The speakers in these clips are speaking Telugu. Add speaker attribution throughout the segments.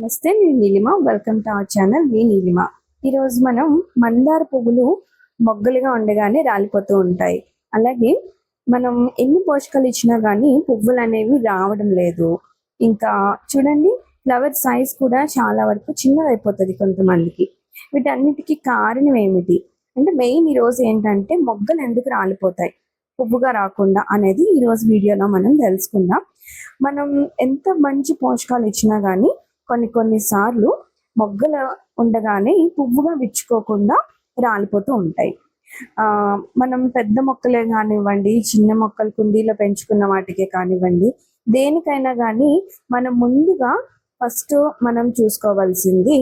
Speaker 1: నమస్తే, నేను Neelima. Welcome to our channel మీ నీలిమ. ఈరోజు మనం మందార పువ్వులు మొగ్గలుగా ఉండగానే రాలిపోతూ ఉంటాయి. అలాగే మనం ఎన్ని పోషకాలు ఇచ్చినా కానీ పువ్వులు అనేవి రావడం లేదు. ఇంకా చూడండి, ఫ్లవర్ సైజ్ కూడా చాలా వరకు చిన్నదైపోతుంది కొంతమందికి. వీటన్నిటికీ కారణం ఏమిటి అంటే మెయిన్ ఈరోజు ఏంటంటే మొగ్గలు ఎందుకు రాలిపోతాయి, పువ్వుగా రాకుండా అనేది ఈరోజు వీడియోలో మనం తెలుసుకుందాం. మనం ఎంత మంచి పోషకాలు ఇచ్చినా కానీ కొన్నిసార్లు మొగ్గలు ఉండగానే పువ్వుగా విచ్చుకోకుండా రాలిపోతూ ఉంటాయి. మనం పెద్ద మొక్కలే కానివ్వండి, చిన్న మొక్కలు కుండీలో పెంచుకున్న వాటికే కానివ్వండి, దేనికైనా కానీ మనం ముందుగా ఫస్ట్ మనం చూసుకోవాల్సింది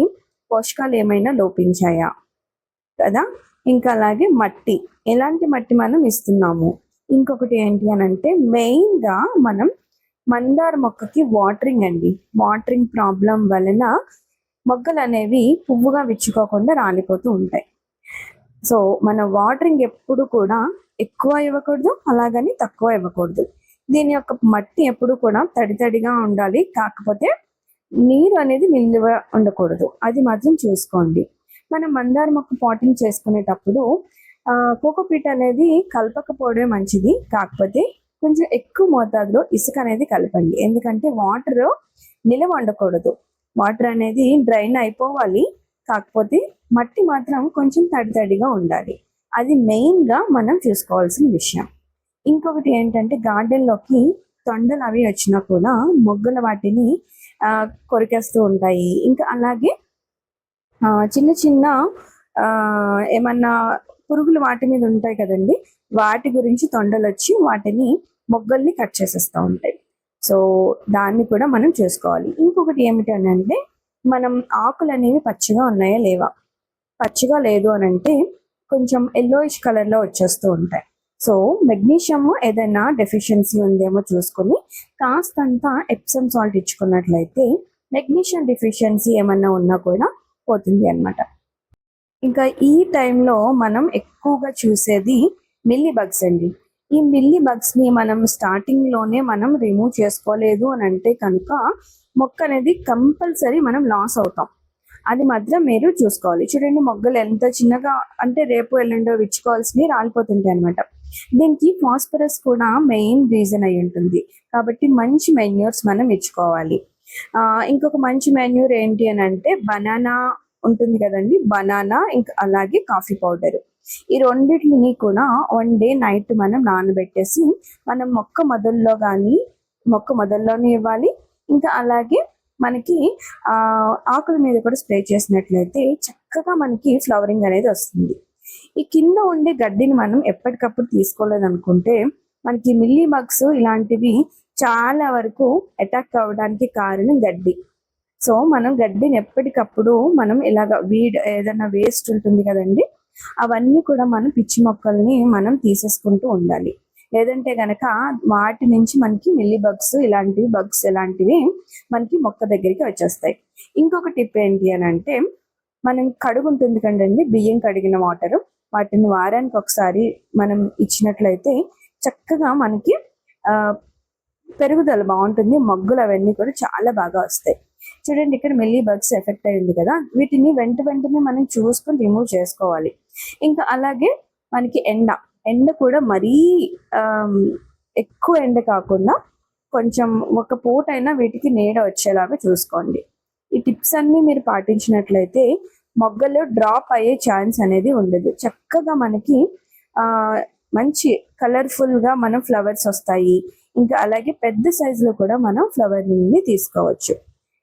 Speaker 1: పోషకాలు ఏమైనా లోపించాయా కదా. ఇంకా అలాగే మట్టి, ఎలాంటి మట్టి మనం ఇస్తున్నాము. ఇంకొకటి ఏంటి అని అంటే మెయిన్గా మనం మందార మొక్కకి వాటరింగ్ అండి. వాటరింగ్ ప్రాబ్లం వలన మొగ్గలు అనేవి పువ్వుగా విచ్చుకోకుండా రాలిపోతూ ఉంటాయి. సో మన వాటరింగ్ ఎప్పుడు కూడా ఎక్కువ ఇవ్వకూడదు, అలాగని తక్కువ ఇవ్వకూడదు. దీని యొక్క మట్టి ఎప్పుడు కూడా తడిగా ఉండాలి, కాకపోతే నీరు అనేది నిల్వ ఉండకూడదు. అది మాత్రం చూసుకోండి. మనం మందార మొక్క పాటింగ్ చేసుకునేటప్పుడు కోకోపీట్ అనేది కలపకపోవడమే మంచిది. కాకపోతే కొంచెం ఎక్కువ మోతాదులో ఇసుక అనేది కలపండి, ఎందుకంటే వాటర్ నిలవ ఉండకూడదు. వాటర్ అనేది డ్రైన్ అయిపోవాలి, కాకపోతే మట్టి మాత్రం కొంచెం తడిగా ఉండాలి. అది మెయిన్గా మనం చూసుకోవాల్సిన విషయం. ఇంకొకటి ఏంటంటే గార్డెన్లోకి తొండలు అవి వచ్చినా కూడా మొగ్గల వాటిని కొరికేస్తూ ఉంటాయి. ఇంకా అలాగే చిన్న చిన్న ఏమన్నా పురుగులు వాటి మీద ఉంటాయి కదండి, వాటి గురించి తొండలు వచ్చి వాటిని మొగ్గల్ని కట్ చేసేస్తూ ఉంటాయి. సో దాన్ని కూడా మనం చూసుకోవాలి. ఇంకొకటి ఏమిటి అని అంటే మనం ఆకులు అనేవి పచ్చిగా ఉన్నాయా లేవా. పచ్చిగా లేదు అని అంటే కొంచెం ఎల్లోయిష్ కలర్లో వచ్చేస్తూ ఉంటాయి. సో మెగ్నీషియం ఏదైనా డెఫిషియన్సీ ఉందేమో చూసుకొని కాస్తంత ఎప్సమ్ సాల్ట్ ఇచ్చుకున్నట్లయితే మెగ్నీషియం డెఫిషియన్సీ ఏమన్నా ఉన్నా కూడా పోతుంది అన్నమాట. ఇంకా ఈ టైంలో మనం ఎక్కువగా చూసేది మిల్లీ బగ్స్ అండి. ఈ మిల్లీ బగ్స్ని మనం స్టార్టింగ్లోనే మనం రిమూవ్ చేసుకోలేదు అని అంటే కనుక మొక్క అనేది కంపల్సరీ మనం లాస్ అవుతాం. అది మాత్రం మీరు చూసుకోవాలి. చూడండి, మొగ్గలు ఎంత చిన్నగా అంటే రేపు ఎల్లుండో విచ్చుకోవాల్సినవి రాలిపోతుంటాయి అనమాట. దీనికి ఫాస్ఫరస్ కూడా మెయిన్ రీజన్ అయి ఉంటుంది. కాబట్టి మంచి మెన్యూర్స్ మనం ఇచ్చుకోవాలి. ఇంకొక మంచి మెన్యూర్ ఏంటి అని అంటే బనానా ఉంటుంది కదండి, బనానా ఇంకా అలాగే కాఫీ పౌడర్. ఈ రెండింటిని కూడా 1 డే నైట్ మనం నానబెట్టేసి మనం మొక్క మొదల్లోనే ఇవ్వాలి. ఇంకా అలాగే మనకి ఆకుల మీద కూడా స్ప్రే చేసినట్లయితే చక్కగా మనకి ఫ్లవరింగ్ అనేది వస్తుంది. ఈ కింద ఉండే గడ్డిని మనం ఎప్పటికప్పుడు తీసుకోలేదనుకుంటే మనకి మిల్లీ బగ్స్ ఇలాంటివి చాలా వరకు అటాక్ అవ్వడానికి కారణం గడ్డి. సో మనం గడ్డిని ఎప్పటికప్పుడు మనం ఇలాగ ఏదైనా వేస్ట్ ఉంటుంది కదండి, అవన్నీ కూడా మనం పిచ్చి మొక్కల్ని మనం తీసేసుకుంటూ ఉండాలి. లేదంటే గనక వాటి నుంచి మనకి మిల్లీ బగ్స్ ఇలాంటివి మనకి మొక్క దగ్గరికి వచ్చేస్తాయి. ఇంకొక టిప్ ఏంటి అని అంటే మనం కడుగుంటుంది కదండి, బియ్యం కడిగిన వాటర్, వాటిని వారానికి ఒకసారి మనం ఇచ్చినట్లయితే చక్కగా మనకి పెరుగుదల బాగుంటుంది. మొగ్గులు అవన్నీ కూడా చాలా బాగా వస్తాయి. చూడండి, ఇక్కడ మిల్లీ బగ్స్ ఎఫెక్ట్ అయింది కదా, వీటిని వెంటనే మనం చూసుకొని రిమూవ్ చేసుకోవాలి. ఇంకా అలాగే మనకి ఎండ కూడా మరీ ఎక్కువ ఎండ కాకుండా కొంచెం ఒక పూటైనా వీటికి నీడ వచ్చేలాగా చూసుకోండి. ఈ టిప్స్ అన్ని మీరు పాటించినట్లయితే మొగ్గలు డ్రాప్ అయ్యే ఛాన్స్ అనేది ఉండదు. చక్కగా మనకి మంచి కలర్ఫుల్గా మనం ఫ్లవర్స్ వస్తాయి. ఇంకా అలాగే పెద్ద సైజులో కూడా మనం ఫ్లవర్ని తీసుకోవచ్చు.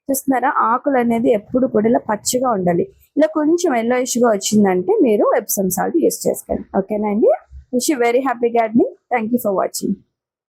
Speaker 1: చూస్తున్నారా, ఆకులు అనేది ఎప్పుడు కూడా ఇలా పచ్చిగా ఉండాలి. ఇలా కొంచెం ఎల్లోయిష్గా వచ్చిందంటే మీరు ఎప్సమ్ సాల్ట్ యూస్ చేసుకోండి. ఓకేనా అండి. Wish you very happy gardening. Thank you for watching.